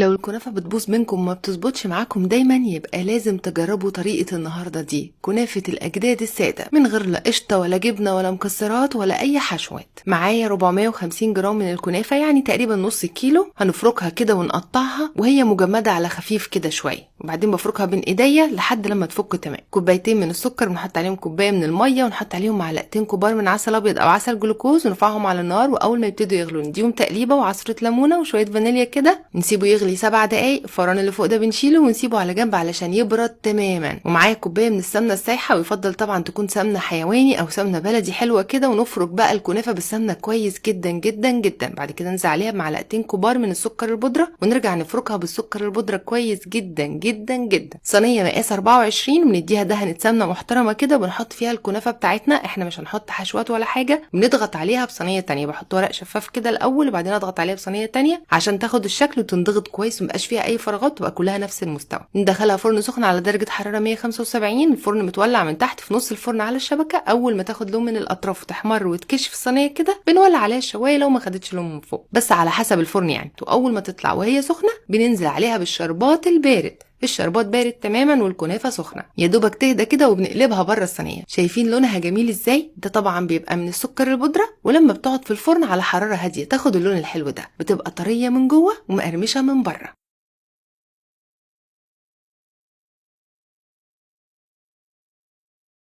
لو الكنافة بتبوظ منكم وما بتظبطش معاكم دايما، يبقى لازم تجربوا طريقة النهاردة دي، كنافة الأجداد السادة من غير لا قشطة ولا جبنة ولا مكسرات ولا أي حشوات. معايا 450 جرام من الكنافة، يعني تقريبا نص كيلو. هنفركها كده ونقطعها وهي مجمدة على خفيف كده شوية، وبعدين بفركها بين ايديا لحد لما تفك تمام. كوبايتين من السكر، ونحط عليهم كوباية من المية، ونحط عليهم معلقتين كبار من عسل أبيض أو عسل جلوكوز، ونرفعهم على النار. وأول ما يبتدوا يغلوا نديهم تقليبة وعصرة ليمونة وشوية فانيليا كده، نسيبه يغلي 7 دقايق. الفران اللي فوق ده بنشيله ونسيبه على جنب علشان يبرد تماما. ومعايا كوبايه من السمنه السايحه، ويفضل طبعا تكون سمنه حيواني او سمنه بلدي حلوه كده. ونفرك بقى الكنافه بالسمنه كويس جدا جدا جدا. بعد كده ننزل عليها بمعلقتين كبار من السكر البودره، ونرجع نفركها بالسكر البودره كويس جدا جدا جدا. صينيه مقاس 24، ونديها دهنه سمنه محترمه كده، وبنحط فيها الكنافه بتاعتنا. احنا مش هنحط حشوات ولا حاجه، بنضغط عليها بصينيه تانية. بحط ورق شفاف كده الاول، وبعدين اضغط عليها بصينيه تانية عشان تاخد الشكل وتنضغط كويس ومبقاش فيها اي فراغات، تبقى كلها نفس المستوى. ندخلها فرن سخن على درجه حراره 175، الفرن متولع من تحت في نص الفرن على الشبكه. اول ما تاخد لون من الاطراف وتحمر وتكشف الصينيه كده، بنولع عليها الشوايه لو ما خدتش لون من فوق، بس على حسب الفرن يعني. واول ما تطلع وهي سخنه، بننزل عليها بالشربات البارد. الشربات بارد تماما والكنافه سخنه، يا دوبك تهدى كده وبنقلبها بره الصينيه. شايفين لونها جميل ازاي؟ ده طبعا بيبقى من السكر البودره، ولما بتقعد في الفرن على حراره هاديه تاخد اللون الحلو ده، بتبقى طريه من جوه ومقرمشه من بره.